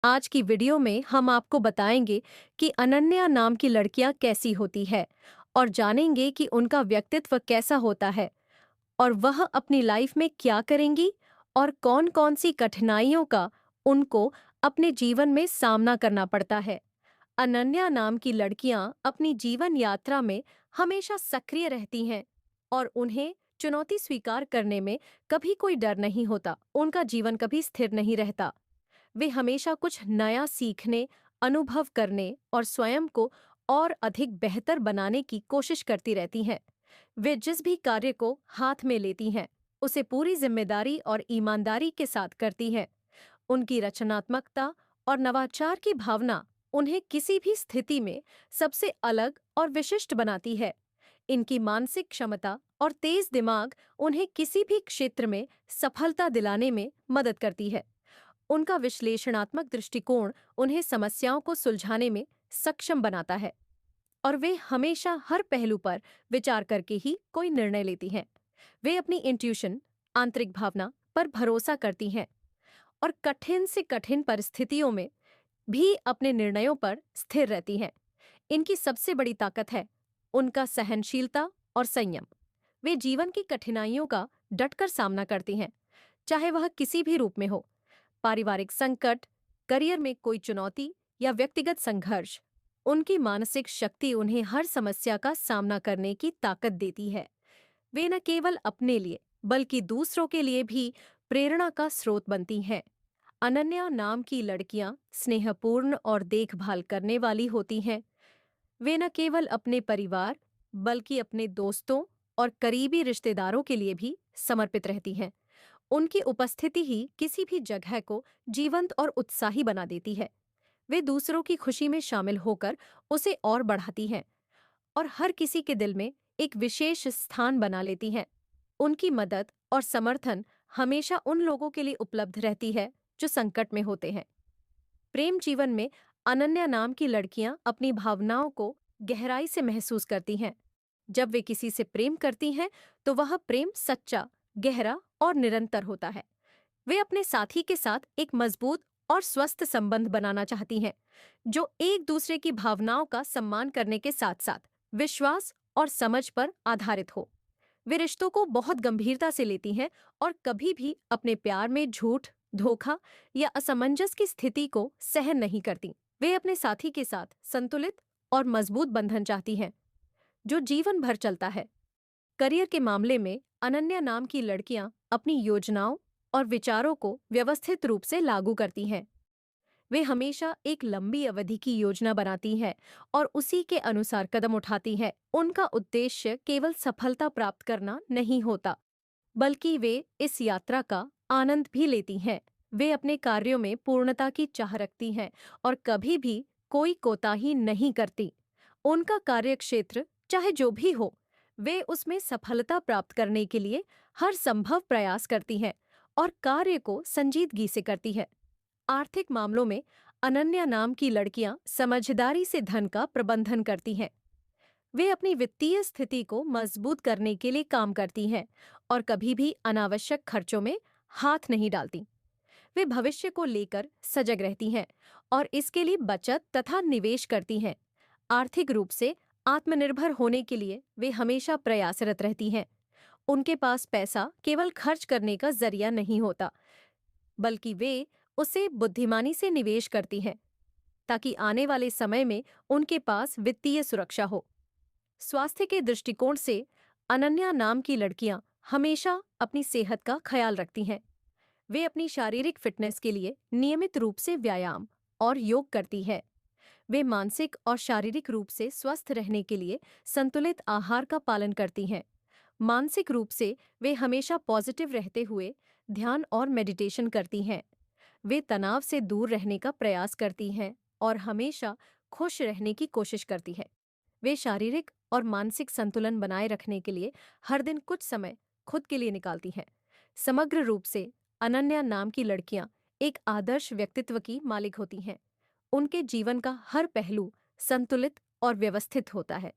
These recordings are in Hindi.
आज की वीडियो में हम आपको बताएंगे कि अनन्या नाम की लड़कियां कैसी होती है और जानेंगे कि उनका व्यक्तित्व कैसा होता है और वह अपनी लाइफ में क्या करेंगी और कौन-कौन सी कठिनाइयों का उनको अपने जीवन में सामना करना पड़ता है। अनन्या नाम की लड़कियां अपनी जीवन यात्रा में हमेशा सक्रिय रहती हैं और उन्हें चुनौती स्वीकार करने में कभी कोई डर नहीं होता। उनका जीवन कभी स्थिर नहीं रहता। वे हमेशा कुछ नया सीखने, अनुभव करने और स्वयं को और अधिक बेहतर बनाने की कोशिश करती रहती हैं। वे जिस भी कार्य को हाथ में लेती हैं, उसे पूरी जिम्मेदारी और ईमानदारी के साथ करती हैं। उनकी रचनात्मकता और नवाचार की भावना उन्हें किसी भी स्थिति में सबसे अलग और विशिष्ट बनाती है। इनकी मानसिक क्षमता और तेज दिमाग उन्हें किसी भी क्षेत्र में सफलता दिलाने में मदद करती है। उनका विश्लेषणात्मक दृष्टिकोण उन्हें समस्याओं को सुलझाने में सक्षम बनाता है और वे हमेशा हर पहलू पर विचार करके ही कोई निर्णय लेती हैं। वे अपनी इंट्यूशन, आंतरिक भावना पर भरोसा करती हैं और कठिन से कठिन परिस्थितियों में भी अपने निर्णयों पर स्थिर रहती हैं। इनकी सबसे बड़ी ताकत है उनका सहनशीलता और संयम। वे जीवन की कठिनाइयों का डटकर सामना करती हैं, चाहे वह किसी भी रूप में हो। पारिवारिक संकट, करियर में कोई चुनौती या व्यक्तिगत संघर्ष, उनकी मानसिक शक्ति उन्हें हर समस्या का सामना करने की ताकत देती है। वे न केवल अपने लिए बल्कि दूसरों के लिए भी प्रेरणा का स्रोत बनती हैं। अनन्या नाम की लड़कियां स्नेहपूर्ण और देखभाल करने वाली होती हैं। वे न केवल अपने परिवार बल्कि अपने दोस्तों और करीबी रिश्तेदारों के लिए भी समर्पित रहती हैं। उनकी उपस्थिति ही किसी भी जगह को जीवंत और उत्साही बना देती है। वे दूसरों की खुशी में शामिल होकर उसे और बढ़ाती हैं और हर किसी के दिल में एक विशेष स्थान बना लेती हैं। उनकी मदद और समर्थन हमेशा उन लोगों के लिए उपलब्ध रहती है जो संकट में होते हैं। प्रेम जीवन में अनन्या नाम की लड़कियां अपनी भावनाओं को गहराई से महसूस करती हैं। जब वे किसी से प्रेम करती हैं, तो वह प्रेम सच्चा, गहरा और निरंतर होता है। वे अपने साथी के साथ एक मजबूत और स्वस्थ संबंध बनाना चाहती हैं, जो एक दूसरे की भावनाओं का सम्मान करने के साथ साथ विश्वास और समझ पर आधारित हो। वे रिश्तों को बहुत गंभीरता से लेती हैं और कभी भी अपने प्यार में झूठ, धोखा या असमंजस की स्थिति को सहन नहीं करती। वे अपने साथी के साथ संतुलित और मजबूत बंधन चाहती हैं, जो जीवन भर चलता है। करियर के मामले में अनन्या नाम की लड़कियां अपनी योजनाओं और विचारों को व्यवस्थित रूप से लागू करती हैं। वे हमेशा एक लंबी अवधि की योजना बनाती हैं और उसी के अनुसार कदम उठाती हैं। उनका उद्देश्य केवल सफलता प्राप्त करना नहीं होता, बल्कि वे इस यात्रा का आनंद भी लेती हैं। वे अपने कार्यों में पूर्णता की चाह रखती हैं और कभी भी कोई कोताही नहीं करती। उनका कार्यक्षेत्र चाहे जो भी हो, वे उसमें सफलता प्राप्त करने के लिए हर संभव प्रयास करती हैं और कार्य को संजीदगी से करती है। आर्थिक मामलों में अनन्या नाम की लड़कियां समझदारी से धन का प्रबंधन करती हैं। वे अपनी वित्तीय स्थिति को मजबूत करने के लिए काम करती हैं और कभी भी अनावश्यक खर्चों में हाथ नहीं डालती। वे भविष्य को लेकर सजग रहती हैं और इसके लिए बचत तथा निवेश करती हैं। आर्थिक रूप से आत्मनिर्भर होने के लिए वे हमेशा प्रयासरत रहती हैं। उनके पास पैसा केवल खर्च करने का जरिया नहीं होता, बल्कि वे उसे बुद्धिमानी से निवेश करती हैं ताकि आने वाले समय में उनके पास वित्तीय सुरक्षा हो। स्वास्थ्य के दृष्टिकोण से अनन्या नाम की लड़कियां हमेशा अपनी सेहत का ख्याल रखती हैं। वे अपनी शारीरिक फिटनेस के लिए नियमित रूप से व्यायाम और योग करती है। वे मानसिक और शारीरिक रूप से स्वस्थ रहने के लिए संतुलित आहार का पालन करती हैं। मानसिक रूप से वे हमेशा पॉजिटिव रहते हुए ध्यान और मेडिटेशन करती हैं। वे तनाव से दूर रहने का प्रयास करती हैं और हमेशा खुश रहने की कोशिश करती है। वे शारीरिक और मानसिक संतुलन बनाए रखने के लिए हर दिन कुछ समय खुद के लिए निकालती हैं। समग्र रूप से अनन्या नाम की लड़कियां एक आदर्श व्यक्तित्व की मालिक होती हैं। उनके जीवन का हर पहलू संतुलित और व्यवस्थित होता है।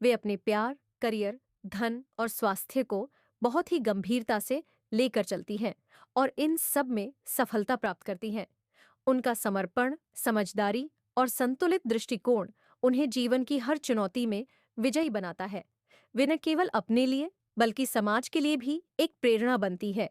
वे अपने प्यार, करियर, धन और स्वास्थ्य को बहुत ही गंभीरता से लेकर चलती हैं और इन सब में सफलता प्राप्त करती हैं। उनका समर्पण, समझदारी और संतुलित दृष्टिकोण उन्हें जीवन की हर चुनौती में विजयी बनाता है। वे न केवल अपने लिए बल्कि समाज के लिए भी एक प्रेरणा बनती है।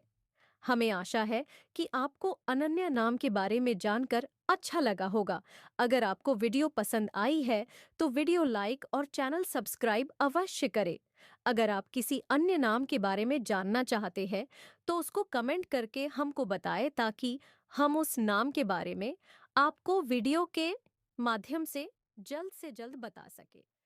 हमें आशा है कि आपको अनन्या नाम के बारे में जानकर अच्छा लगा होगा। अगर आपको वीडियो पसंद आई है तो वीडियो लाइक और चैनल सब्सक्राइब अवश्य करें। अगर आप किसी अन्य नाम के बारे में जानना चाहते हैं तो उसको कमेंट करके हमको बताएं ताकि हम उस नाम के बारे में आपको वीडियो के माध्यम से जल्द बता सके।